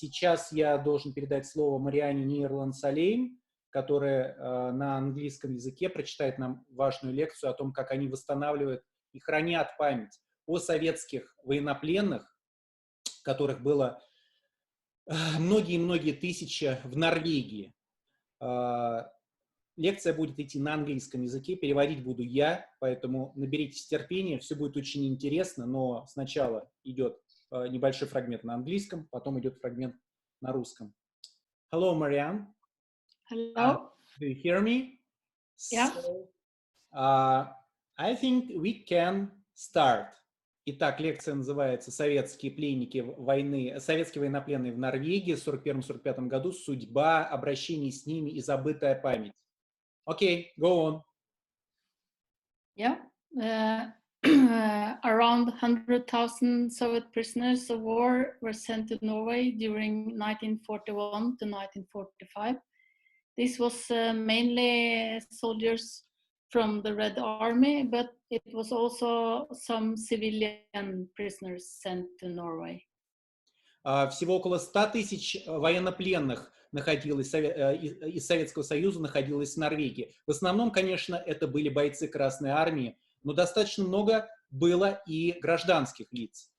Сейчас я должен передать слово Марианне Ниирланд Солейм, которая на английском языке прочитает нам важную лекцию о том, как они восстанавливают и хранят память о советских военнопленных, которых было многие-многие тысячи в Норвегии. Лекция будет идти на английском языке, переводить буду я, поэтому наберитесь терпения, все будет очень интересно, но сначала идет небольшой фрагмент на английском, потом идет фрагмент на русском. Hello, Marianne. Hello. Do you hear me? Yeah. So, I think we can start. Итак, лекция называется «Советские пленники войны», «Советские военнопленные в Норвегии в 1941-1945 году. Судьба, обращение с ними и забытая память». Okay, go on. Yeah. Around 100,000 Soviet prisoners of war were sent to Norway during 1941 to 1945. This was mainly soldiers from the Red Army, but it was also some civilian prisoners sent to Norway. Всего около 100 тысяч военнопленных находилось, из Советского Союза находилось в Норвегии. В основном, конечно, это были бойцы Красной Армии, но достаточно много было и гражданских лиц.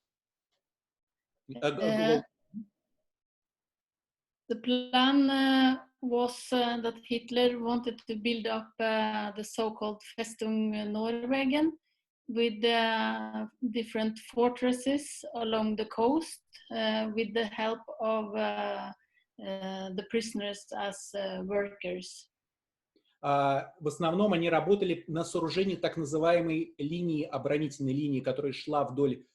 The plan was that Hitler wanted to build up the so-called Festung Norwegen with different fortresses along the coast with the help of the prisoners as workers. В основном они работали на сооружении так называемой линии, оборонительной линии, которая шла вдоль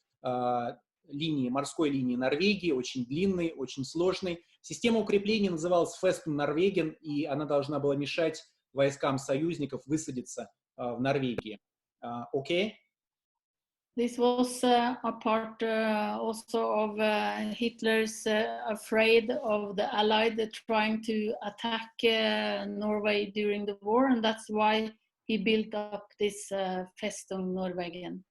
линии, морской линии Норвегии, очень длинной, очень сложной. Система укреплений называлась Festung Norwegen, и она должна была мешать войскам союзников высадиться в Норвегии. Okay? This was a part also of Hitler's afraid of the Allied trying to attack Norway during the war, and that's why he built up this Festung Norwegen.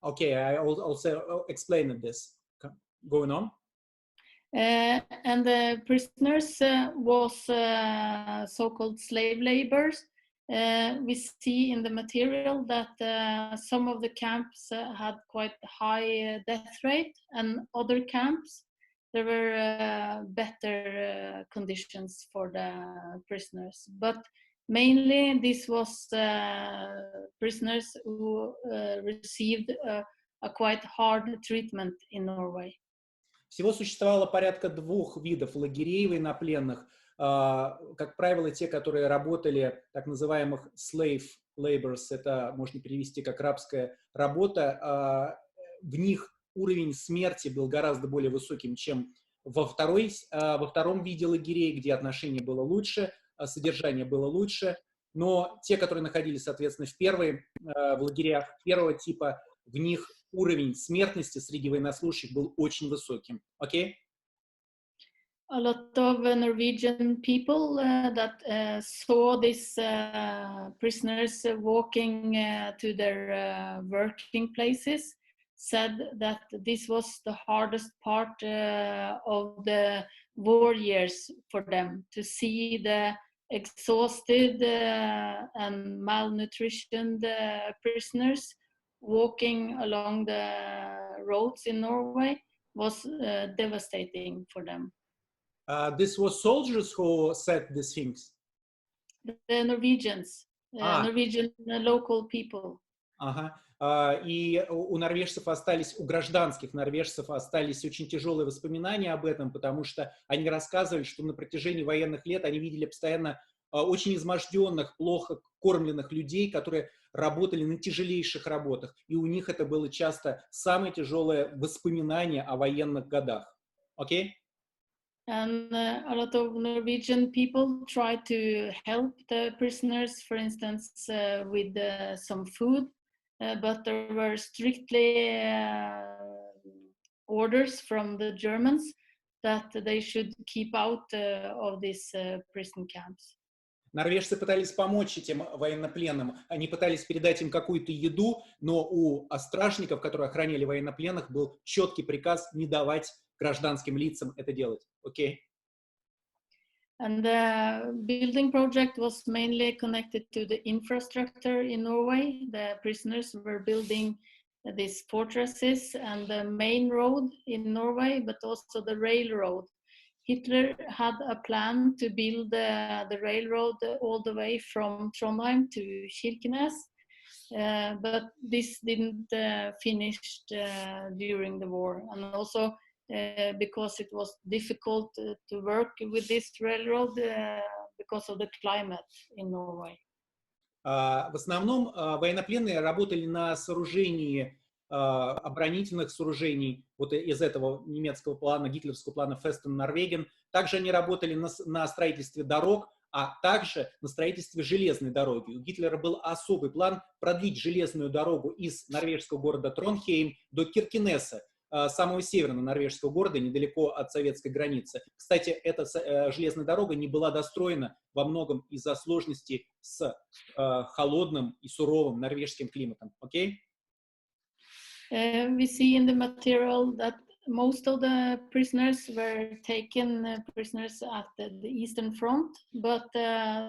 Okay, I also explained this. Going on. And the prisoners was so-called slave laborers. We see in the material that some of the camps had quite high death rate, and other camps there were better conditions for the prisoners. But mainly this was prisoners who received a quite hard treatment in Norway. Всего существовало порядка 2 видов лагерей военнопленных. Как правило, те, которые работали, так называемых slave laborers, это можно перевести как рабская работа, в них уровень смерти был гораздо более высоким, чем во втором виде лагерей, где отношение было лучше, содержание было лучше. Но те, которые находились, соответственно, в лагерях первого типа, в них уровень смертности среди военнослужащих был очень высоким. Okay? A lot of Norwegian people that saw these prisoners walking to their working places said that this was the hardest part of the war years for them, to see the exhausted and malnutritioned prisoners walking along the roads in Norway was devastating for them. This was soldiers who said these things? The Norwegians, Norwegian local people. Ага. И у гражданских норвежцев остались очень тяжелые воспоминания об этом, потому что они рассказывали, что на протяжении военных лет они видели постоянно очень изможденных, плохо кормленных людей, которые работали на тяжелейших работах. И у них это было часто самое тяжелое воспоминание о военных годах. Окей? And a lot of Norwegian people try to help the prisoners, for instance, with some food, but there were strictly orders from the Germans that they should keep out of these prison camps. Норвежцы пытались помочь этим военнопленным, они пытались передать им какую-то еду, но у стражников, которые охраняли военнопленных, был четкий приказ не давать гражданским лицам это делать. Окей? And the building project was mainly connected to the infrastructure in Norway. The prisoners were building these fortresses and the main road in Norway, but also the railroad. Hitler had a plan to build the railroad all the way from Trondheim to Kirkenes, but this didn't finish during the war. And also because it was difficult to work with this railroad because of the climate in Norway. В основном военнопленные работали на сооружении оборонительных сооружений вот из этого немецкого плана, гитлеровского плана Фестен Норвеген. Также они работали на строительстве дорог, а также на строительстве железной дороги. У Гитлера был особый план продлить железную дорогу из норвежского города Тронхейм до Киркенеса, самого северного норвежского города, недалеко от советской границы. Кстати, эта железная дорога не была достроена во многом из-за сложностей с холодным и суровым норвежским климатом. Окей? We see in the material that most of the prisoners were taken prisoners at the Eastern Front, but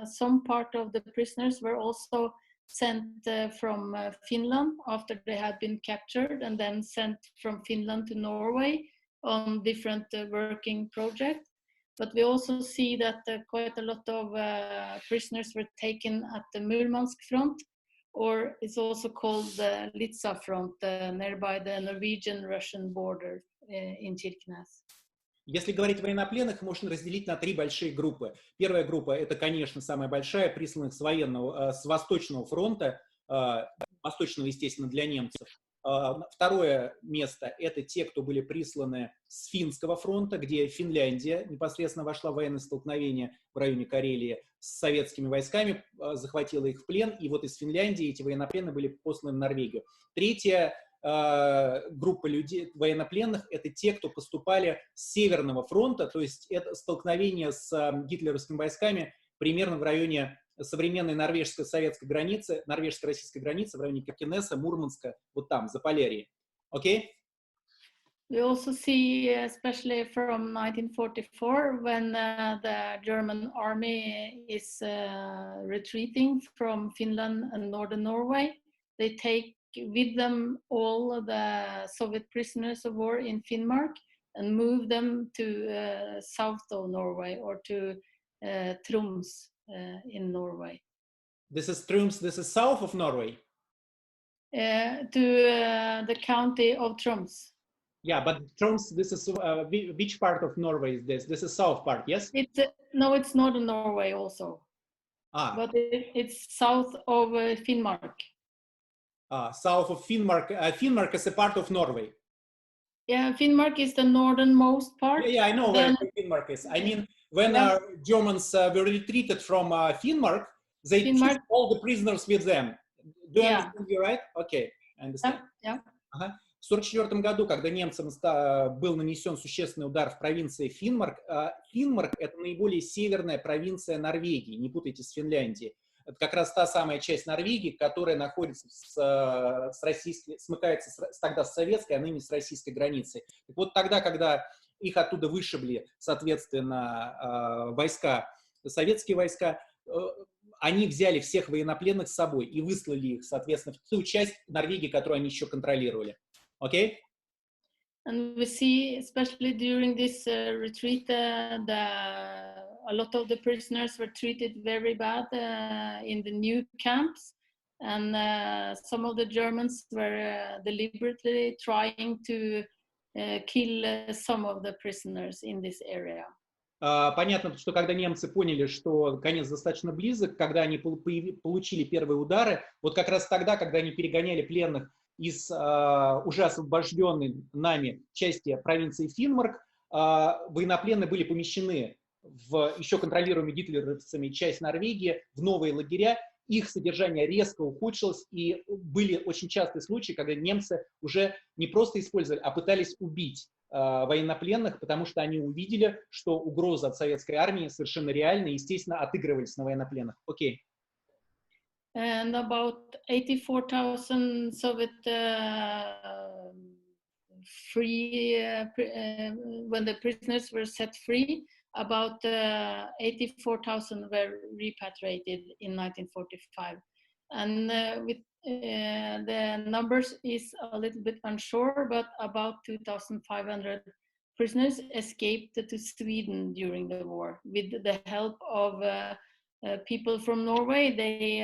some part of the prisoners were also sent from Finland after they had been captured, and then sent from Finland to Norway on different working projects. But we also see that quite a lot of prisoners were taken at the Murmansk front, or it's also called the Litsa front, nearby the Norwegian-Russian border in Kirkenes. Если говорить о военнопленных, можно разделить на три большие группы. Первая группа — это, конечно, самая большая, присланных с Восточного фронта, восточного, естественно, для немцев. Второе место — это те, кто были присланы с Финского фронта, где Финляндия непосредственно вошла в военное столкновение в районе Карелии с советскими войсками, захватила их в плен, и вот из Финляндии эти военнопленные были посланы в Норвегию. Третья группа людей, военнопленных, это те, кто поступали с Северного фронта, то есть это столкновение с гитлеровскими войсками примерно в районе современной норвежско-советской границы, норвежско-российской границы, в районе Киркенеса, Мурманска, вот там, за Полярье. Окей? We also see, especially from 1944, when the German army is retreating from Finland and northern Norway, they take with them all the Soviet prisoners of war in Finnmark and move them to south of Norway, or to Tromsø in Norway. This is Tromsø, this is south of Norway? To the county of Tromsø. Yeah, but Tromsø, this is, which part of Norway is this? This is south part, yes? No, it's northern Norway also. But it's south of Finnmark. South of Finnmark. Finnmark is a part of Norway. Yeah, Finnmark is the northernmost part. Yeah, I know where Finnmark is. I mean, when Germans were retreated from Finnmark, they took all the prisoners with them. Do you understand me right? Okay, I understand. Yeah. В 1944 году, когда немцам был нанесен существенный удар в провинции Финмарк, Финмарк — это наиболее северная провинция Норвегии, не путайте с Финляндией. Это как раз та самая часть Норвегии, которая находится с российской, смыкается тогда с советской, а ныне с российской границей. Так вот тогда, когда их оттуда вышибли, соответственно, войска, советские войска, они взяли всех военнопленных с собой и выслали их, соответственно, в ту часть Норвегии, которую они еще контролировали. Okay? And we see, especially during this retreat, a lot of the prisoners were treated very bad in the new camps, and some of the Germans were deliberately trying to kill some of the prisoners in this area. Понятно, что когда немцы поняли, что конец достаточно близок, когда они получили первые удары, вот как раз тогда, когда они перегоняли пленных из уже освобожденной нами части провинции Финмарк, военнопленные были помещены в еще контролируемой гитлеровцами часть Норвегии, в новые лагеря. Их содержание резко ухудшилось, и были очень частые случаи, когда немцы уже не просто использовали, а пытались убить военнопленных, потому что они увидели, что угроза от советской армии совершенно реальна, и, естественно, отыгрывались на военнопленных. Окей. And about 84,000 Soviet when the prisoners were set free, about 84,000 were repatriated in 1945. And the numbers is a little bit unsure, but about 2,500 prisoners escaped to Sweden during the war. With the help of people from Norway, they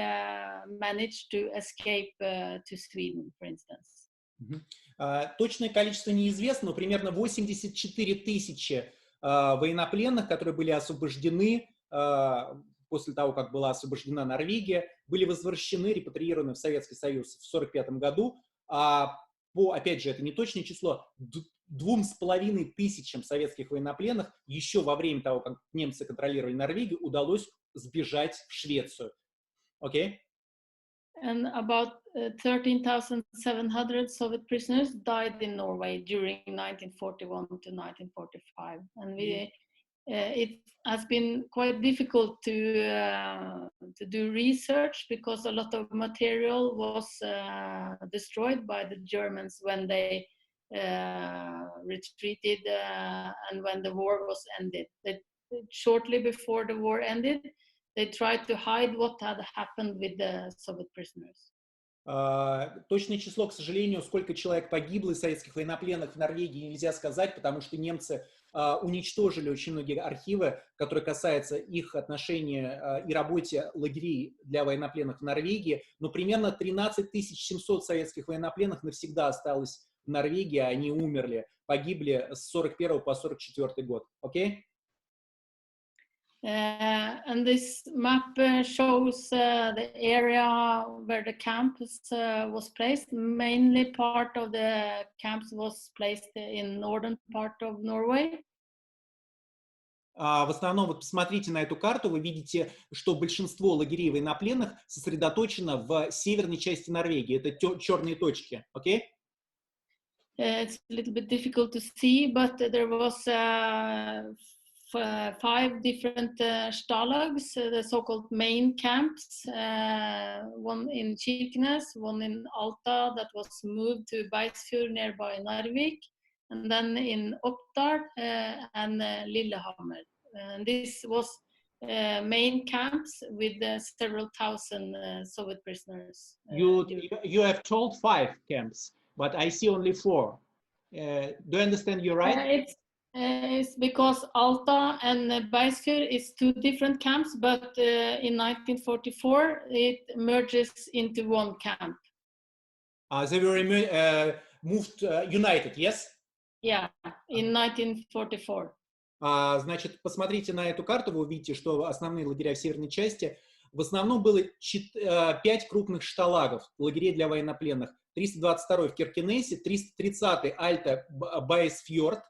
managed to escape to Sweden, for instance. Точное количество неизвестно, но примерно 84 тысячи военнопленных, которые были освобождены после того, как была освобождена Норвегия, были возвращены, репатриированы в Советский Союз в 1945 году. А опять же, это не точное число, 2,5 тысячам советских военнопленных еще во время того, как немцы контролировали Норвегию, удалось сбежать в Швецию. Окей? And about 13,700 Soviet prisoners died in Norway during 1941 to 1945. And it has been quite difficult to do research because a lot of material was destroyed by the Germans when they retreated and when the war was ended. Shortly before the war ended, they tried to hide what had happened with the Soviet prisoners. Точное число, к сожалению, сколько человек погибло из советских военнопленных в Норвегии, нельзя сказать, потому что немцы уничтожили очень многие архивы, которые касаются их отношения и работе лагерей для военнопленных в Норвегии. Но примерно 13 700 советских военнопленных навсегда осталось в Норвегии, они умерли, погибли с 41 по 44 год. Окей? And this map shows the area where the campus was placed. Mainly part of the camps was placed in northern part of Norway. В основном, вот посмотрите на эту карту, вы видите, что большинство лагерей военнопленных сосредоточено в северной части Норвегии. Это черные точки, окей? It's a little bit difficult to see, but there was 5 different stalags, the so-called main camps, one in Kirkenes, one in Alta that was moved to Beisfjord nearby Narvik, and then in Oppdal and Lillehammer. And this was main camps with several thousand Soviet prisoners. You have told 5 camps, but I see only 4. Do you understand you're right? It's because Alta and Beisfjord is 2 different camps, but in 1944 it merges into one camp. They were moved, united, yes? Yeah, in 1944. Значит, посмотрите на эту карту, вы увидите, что основные лагеря в северной части. В основном было 5 крупных шталагов, лагерей для военнопленных. 322 в Киркенесе, 330 Альта Байсфьорд.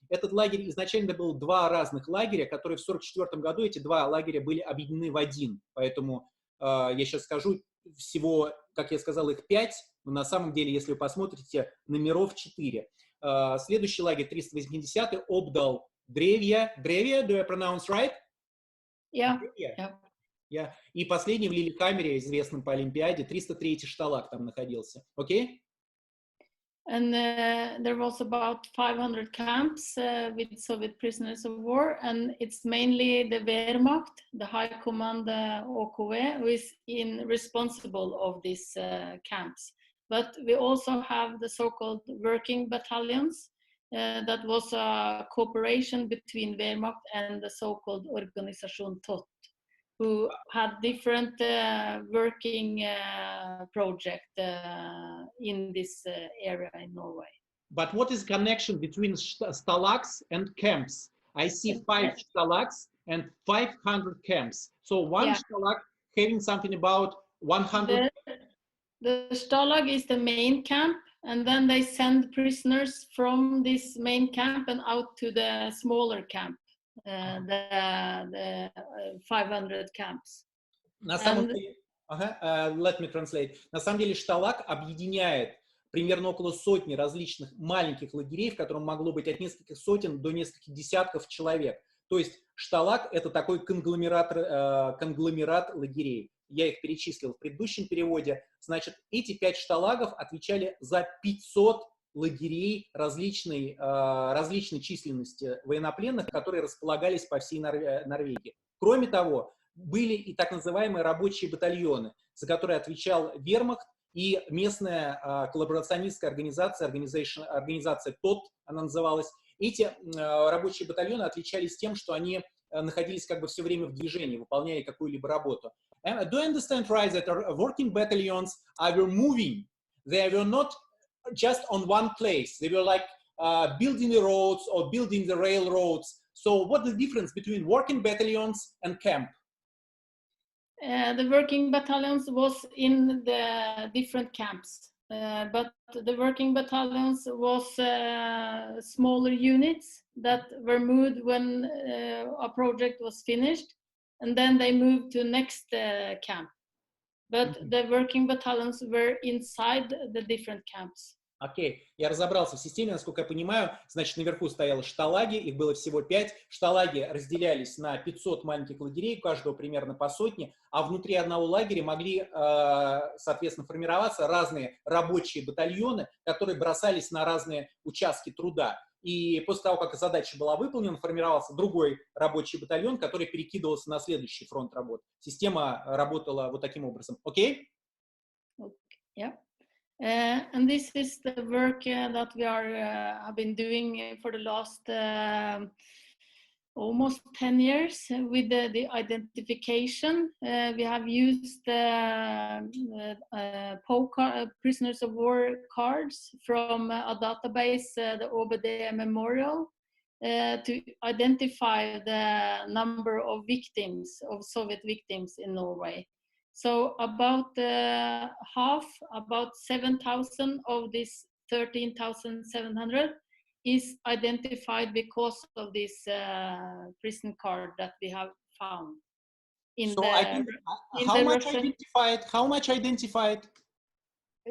Этот лагерь изначально был 2 разных лагеря, которые в 1944 году, эти 2 лагеря были объединены в один. Поэтому я сейчас скажу, всего, как я сказал, их 5, но на самом деле, если вы посмотрите, номеров 4. Следующий лагерь 380-й, Обдал Древья. Древья, do I pronounce right? Yeah. Yeah. И последний в Лилихаммере, известном по Олимпиаде, 303-й шталаг там находился. Окей? And there was about 500 camps with Soviet prisoners of war, and it's mainly the Wehrmacht, the High Command OKW, who is responsible of these camps. But we also have the so-called working battalions. That was a cooperation between Wehrmacht and the so-called Organisation Tot, who had different working project in this area in Norway. But what is connection between stalags and camps? I see 5 stalags and 500 camps. So one stalag having something about 100. The stalag is the main camp, and then they send prisoners from this main camp and out to the smaller camp. The 500 camps. На самом деле, let me translate. На самом деле шталаг объединяет примерно около сотни различных маленьких лагерей, в котором могло быть от нескольких сотен до нескольких десятков человек. То есть шталаг — это такой конгломерат лагерей. Я их перечислил в предыдущем переводе. Значит, эти 5 шталагов отвечали за 500 лагерей различной численности военнопленных, которые располагались по всей Норвегии. Кроме того, были и так называемые рабочие батальоны, за которые отвечал вермахт и местная коллаборационистская организация ТОТ, она называлась. Эти рабочие батальоны отличались тем, что они находились как бы все время в движении, выполняя какую-либо работу. And do I understand right that working battalions were moving? They were not just on one place. They were like building the roads or building the railroads. So what's the difference between working battalions and camp? The working battalions was in the different camps, but the working battalions was smaller units that were moved when a project was finished, and then they moved to next camp. But the working battalions were inside the different camps. Окей, я разобрался в системе, насколько я понимаю. Значит, наверху стояли шталаги, их было всего 5. Шталаги разделялись на 500 маленьких лагерей, у каждого примерно по сотне, а внутри одного лагеря могли, соответственно, формироваться разные рабочие батальоны, которые бросались на разные участки труда. И после того, как задача была выполнена, формировался другой рабочий батальон, который перекидывался на следующий фронт работ. Система работала вот таким образом. Окей? Yeah. And this is the work that we have been doing for the last almost 10 years with the identification. We have used prisoners of war cards from a database, the OBD Memorial, to identify the number of victims, of Soviet victims in Norway. So about half, about 7,000 of this 13,700 is identified because of this prison card that we have found. How much identified?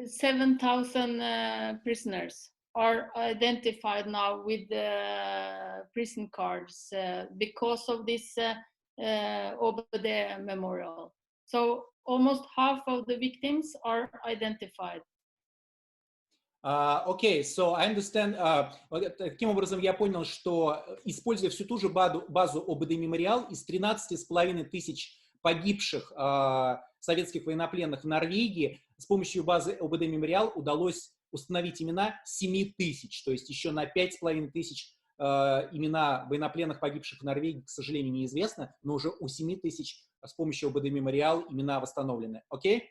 7,000 prisoners are identified now with the prison cards because of this OBD Memorial. So almost half of the victims are identified. Окей, so I understand. Таким образом, я понял, что, используя всю ту же базу ОБД Мемориал, из 13,5 тысяч погибших советских военнопленных в Норвегии, с помощью базы ОБД Мемориал удалось установить имена 7 тысяч, то есть еще на 5,5 тысяч имена военнопленных, погибших в Норвегии, к сожалению, неизвестно, но уже у 7 тысяч с помощью ОБД Мемориал имена восстановлены. Окей?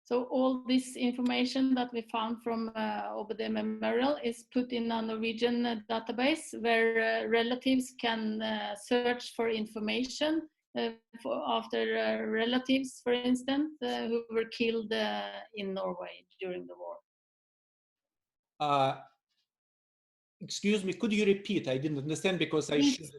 So all this information that we found from OBD Memorial is put in a Norwegian database where relatives can search for information after relatives, for instance, who were killed in Norway during the war. Excuse me, could you repeat? I didn't understand because I should...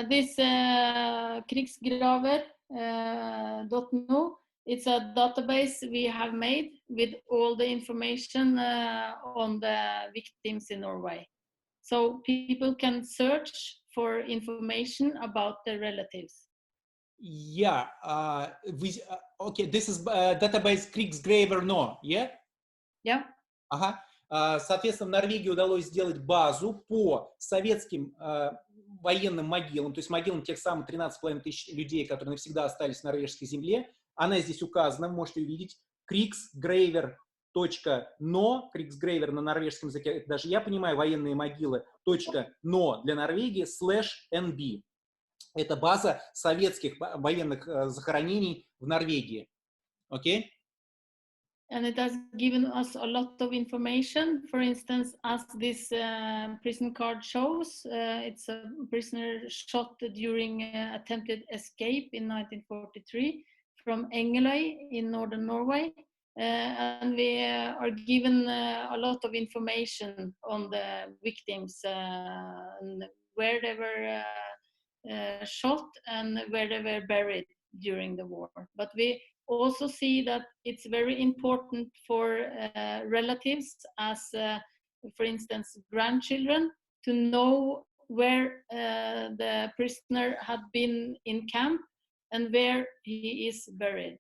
This krigsgraver.no, it's a database we have made with all the information on the victims in Norway. So people can search for information about their relatives. Yeah, okay, this is database krigsgraver.no, yeah? Yeah. Ага. Соответственно, в Норвегии удалось сделать базу по советским военным могилам, то есть могилам тех самых 13,5 тысяч людей, которые навсегда остались в норвежской земле. Она здесь указана, вы можете увидеть, krigsgraver.no, krigsgraver на норвежском языке, это даже я понимаю, военные могилы, .no для Норвегии, /nb. Это база советских военных захоронений в Норвегии. Окей? And it has given us a lot of information. For instance, as this prison card shows, it's a prisoner shot during attempted escape in 1943 from Engeløy in northern Norway. And we are given a lot of information on the victims, and where they were shot and where they were buried during the war. But we also see that it's very important for relatives, as for instance grandchildren, to know where the prisoner had been in camp and where he is buried.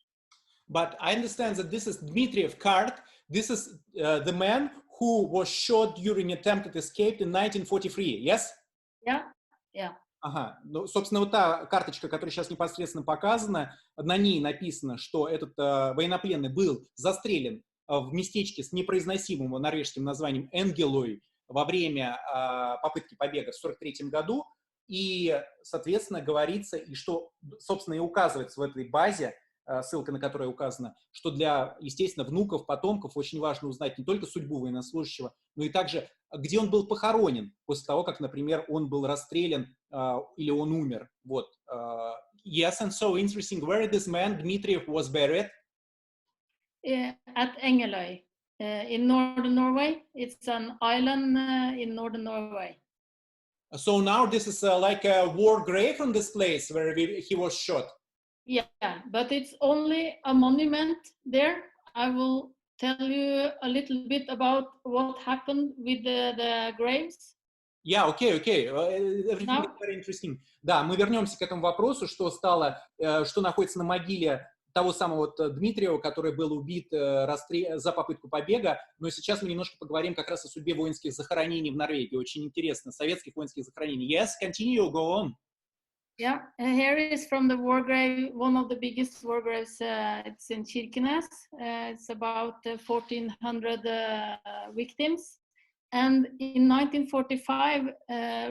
But I understand that this is Dmitriev card. This is the man who was shot during attempted escape in 1943. Yes? Yeah, yeah. Ага, ну, собственно, вот та карточка, которая сейчас непосредственно показана, на ней написано, что этот военнопленный был застрелен в местечке с непроизносимым норвежским названием Энгелой во время попытки побега в 1943 году. И, соответственно, говорится, и что, собственно, и указывается в этой базе, ссылка на которую указана, что для, естественно, внуков, потомков очень важно узнать не только судьбу военнослужащего, но и также, где он был похоронен после того, как, например, он был расстрелян или он умер. Вот. Yes, and so interesting. Where this man, Dmitriev, was buried? At Engeløy, in northern Norway. It's an island in northern Norway. So now this is like a war grave on this place where he was shot. Yeah, but it's only a monument there. I will tell you a little bit about what happened with the graves. Yeah, okay. Everything No? is very interesting. Да, мы вернемся к этому вопросу, что находится на могиле того самого Дмитриева, который был убит за попытку побега. Но сейчас мы немножко поговорим как раз о судьбе воинских захоронений в Норвегии. Очень интересно. Советских воинских захоронений. Yes, continue, go on. Yeah, here is from the war grave, one of the biggest war graves. It's in Kirkenes. It's about 1,400 victims. And in 1945,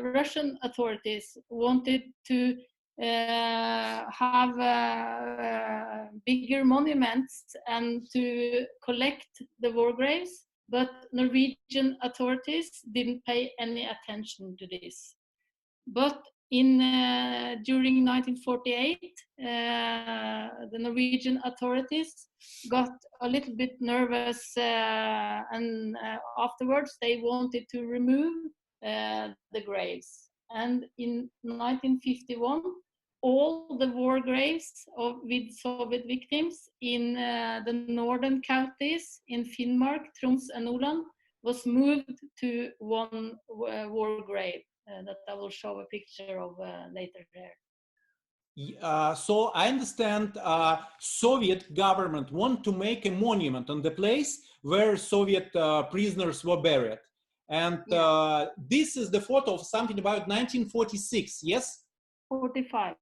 Russian authorities wanted to have bigger monuments and to collect the war graves, but Norwegian authorities didn't pay any attention to this. But during 1948, the Norwegian authorities got a little bit nervous, and afterwards they wanted to remove the graves. And in 1951, all the war graves with Soviet victims in the northern counties in Finnmark, Troms, and Nordland was moved to one war grave. That I will show a picture of later there. So I understand Soviet government want to make a monument on the place where Soviet prisoners were buried. And this is the photo of something about 1946, yes? 45.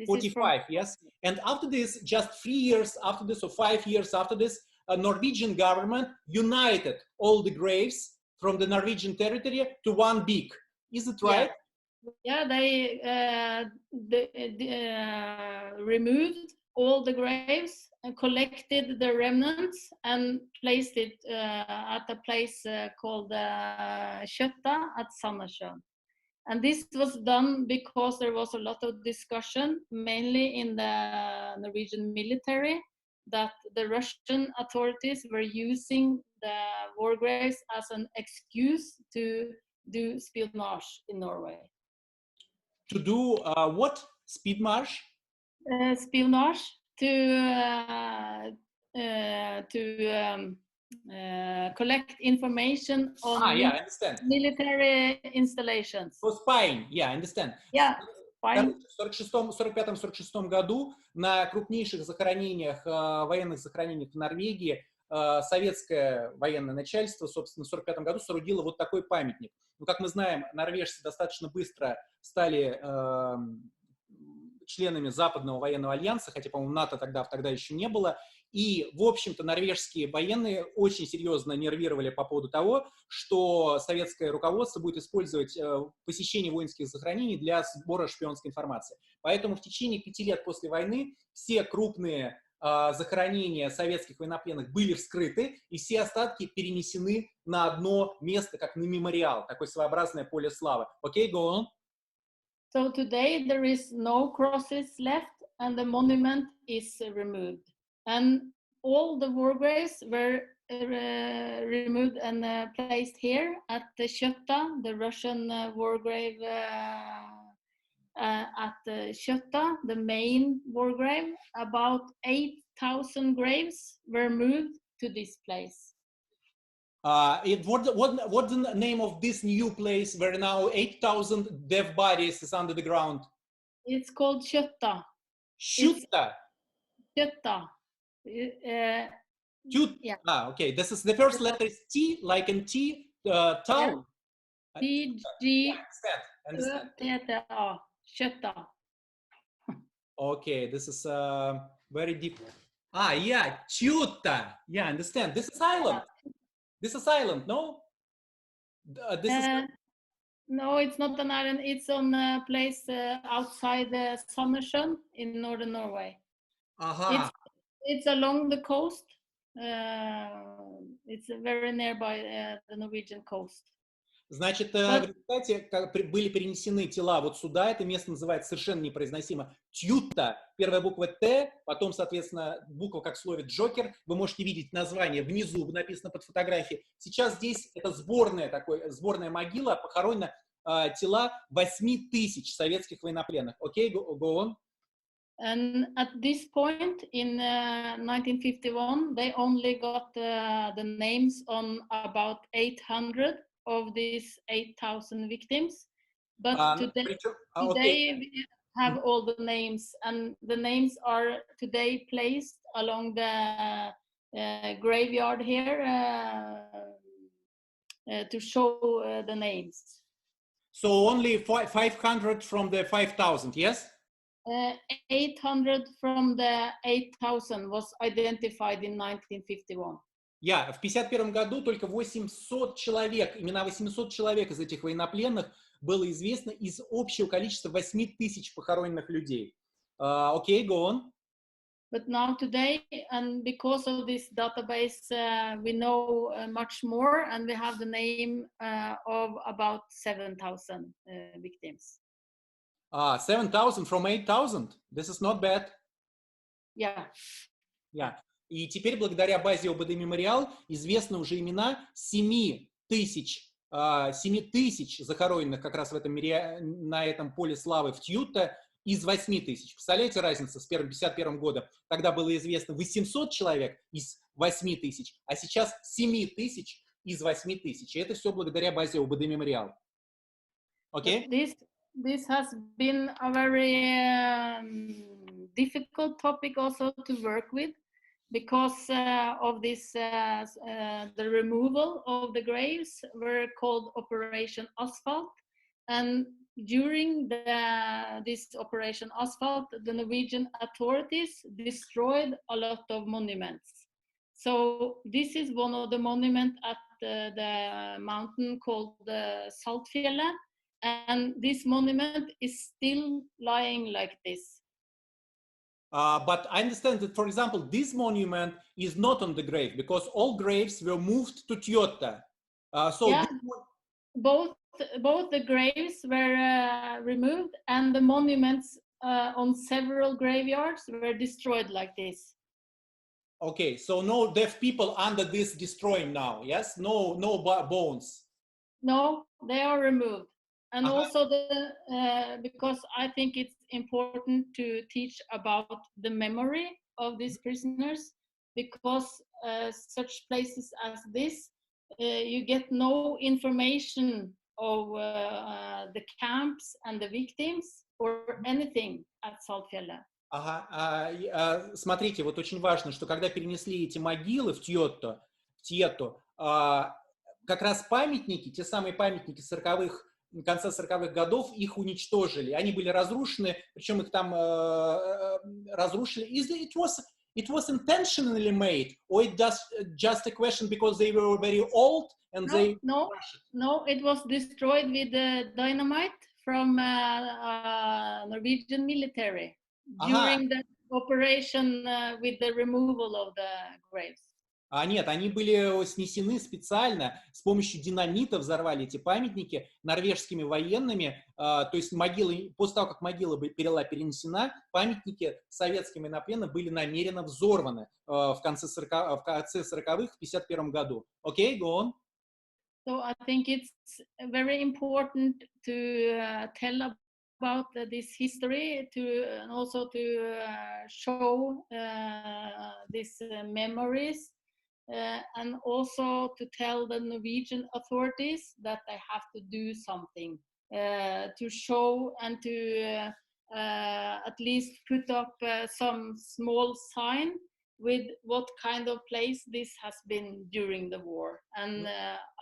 45, yes. And after this, just 3 years after this, or 5 years after this, Norwegian government united all the graves from the Norwegian territory to one big. Is it right? Yeah, they removed all the graves and collected the remnants and placed it at a place called Kjøtta at Sandnessjøen. And this was done because there was a lot of discussion, mainly in the Norwegian military, that the Russian authorities were using the war graves as an excuse to do espionage in Norway. To do what? Espionage? Espionage to collect information on military installations. For spying, yeah, I understand. Yeah, spying. В 45-46 году на крупнейших захоронениях, военных захоронениях в Норвегии советское военное начальство, собственно, в 1945 году соорудило вот такой памятник. Но, как мы знаем, норвежцы достаточно быстро стали членами Западного военного альянса, хотя, по-моему, НАТО тогда еще не было. И, в общем-то, норвежские военные очень серьезно нервировали по поводу того, что советское руководство будет использовать посещение воинских захоронений для сбора шпионской информации. Поэтому в течение 5 лет после войны все крупные захоронения советских военнопленных были вскрыты, и все остатки перенесены на одно место, как на мемориал, такое своеобразное поле славы. Okay, go on. So today there is no crosses left, and the monument is removed. And all the war graves were removed and placed here at the Kjøtta, the Russian war grave at the Kjøtta, the main war grave. About 8,000 graves were moved to this place. What's the name of this new place where now 8,000 dead bodies is under the ground? It's called Kjøtta. Kjøtta? Kjøtta. Tut. Yeah. Ah, okay. This is the first letter is T, like in T, town. T, Yeah, G, understand. T-A, Kötta. Okay, this is very deep. Ah, yeah, Tuta. Yeah, understand. This is island. This is island, no? This is. No, it's not an island. It's on a place outside Sandnessjøen in northern Norway. Ага. It's along the coast. It's very nearby the Norwegian coast. Значит, в результате были перенесены тела вот сюда. Это место называется совершенно непроизносимо Тьюта. Первая буква Т, потом, соответственно, буква как в слове Джокер. Вы можете видеть название внизу, написано под фотографией. Сейчас здесь это сборная могила, похоронено тела 8000 советских военнопленных. Окей, go on. And at this point in 1951, they only got the names on about 800 of these 8,000 victims. But today we have all the names, and the names are today placed along the graveyard here to show the names. So only 500 from the 5,000, yes? 800 from the 8,000 was identified in 1951. В 1951 году только 800 человек, имена 800 человек из этих военнопленных было известно из общего количества 8000 похороненных людей. Окей, go on. But now today, and because of this database, we know much more, and we have the name of about 7,000 victims. 7,000 from 8,000. This is not bad. Yeah. И теперь, благодаря базе ОБД Мемориал, известны уже имена 7000 захороненных как раз в этом на этом поле славы в Тьюта из 8000. Представляете разницу с 1951 года? Тогда было известно 800 человек из 8000, а сейчас 7000 из 8000. И это все благодаря базе ОБД Мемориал. Окей? This has been a very difficult topic also to work with, because of this, the removal of the graves were called Operation Asphalt, and during this Operation Asphalt, the Norwegian authorities destroyed a lot of monuments. So this is one of the monuments at the mountain called the Saltfjellet, and this monument is still lying like this. But I understand that, for example, this monument is not on the grave because all graves were moved to Tjota. Both the graves were removed, and the monuments on several graveyards were destroyed like this. Okay, so no deaf people under this destroying now, yes? No bones. No, they are removed. And also because I think it's important to teach about the memory of these prisoners, because such places as this, you get no information of the camps and the victims or anything at Saltfjellet. Смотрите, вот очень важно, что когда перенесли эти могилы в Тьету, как раз памятники, те самые памятники конца 40-х годов, их уничтожили. Они были разрушены, причем их там разрушили. It was intentionally made, or it just a question because they were very old and No, it was destroyed with dynamite from Norwegian military during the operation with the removal of the graves. Нет, они были снесены специально, с помощью динамита взорвали эти памятники норвежскими военными, то есть могилы, после того, как могила была перенесена, памятники советским военнопленным были намеренно взорваны в конце 40-х, в 1951 году. Окей, go on. So I think it's very important to tell about this history, and also to show these memories. And also to tell the Norwegian authorities that they have to do something to show and to at least put up some small sign with what kind of place this has been during the war and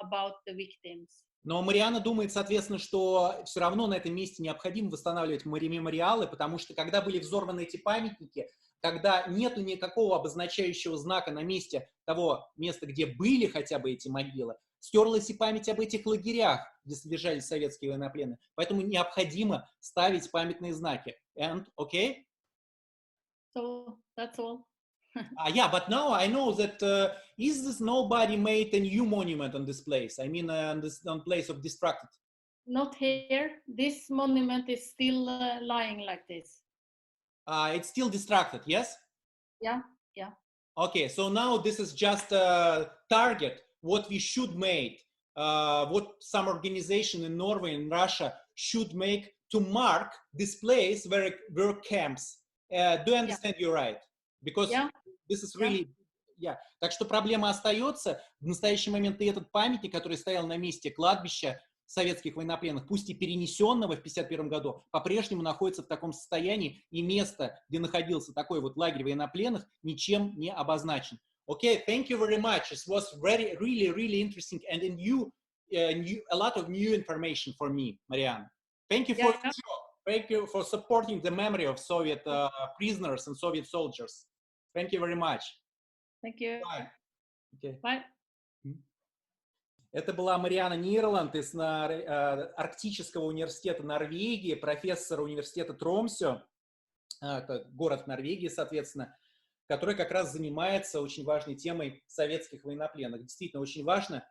about the victims. Но Марианна думает, соответственно, что все равно на этом месте необходимо восстанавливать мемориалы, потому что когда были взорваны эти памятники, когда нету никакого обозначающего знака на месте того места, где были хотя бы эти могилы, стерлась и память об этих лагерях, где содержались советские военнопленные. Поэтому необходимо ставить памятные знаки. And, okay? So that's all. Yeah, but now I know that is this nobody made a new monument on this place? I mean, on place of destructed. Not here. This monument is still lying like this. It's still distracted, yes? Yeah, yeah. Okay, so now this is just a target, what we should make, what some organization in Norway and Russia should make to mark this place where were camps. Do you understand you're right? Because this is really... Yeah. Так что проблема остается. В настоящий момент и этот памятник, который стоял на месте кладбища советских военнопленных, пусть и перенесенного в 1951 году, по-прежнему находится в таком состоянии, и место, где находился такой вот лагерь военнопленных, ничем не обозначен. Okay, thank you very much. It was really interesting and a lot of new information for me, Marianna. Thank you for your job. Thank you for supporting the memory of Soviet prisoners and Soviet soldiers. Thank you very much. Thank you. Bye. Okay. Bye. Это была Марианна Ниирланд из Арктического университета Норвегии, профессор университета Тромсё, город в Норвегии, соответственно, который как раз занимается очень важной темой советских военнопленных. Действительно, очень важно